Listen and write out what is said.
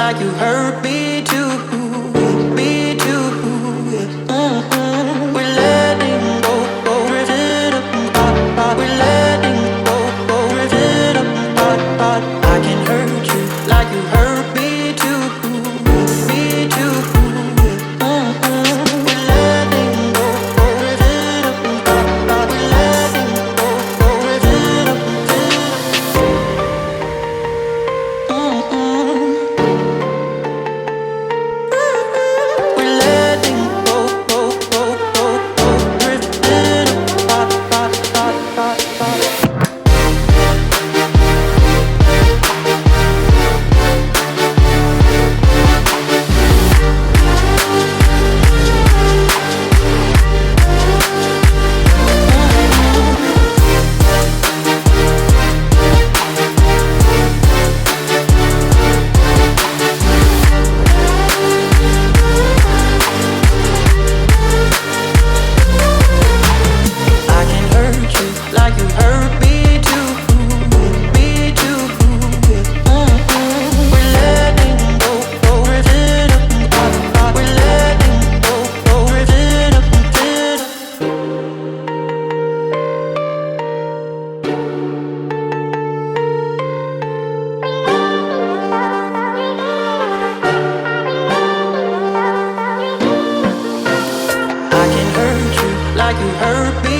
like you hurt me too, me too. We're letting go, we're letting go, I can hurt you like you hurt me too, me too. We're letting go, we're letting go, like you hurt me.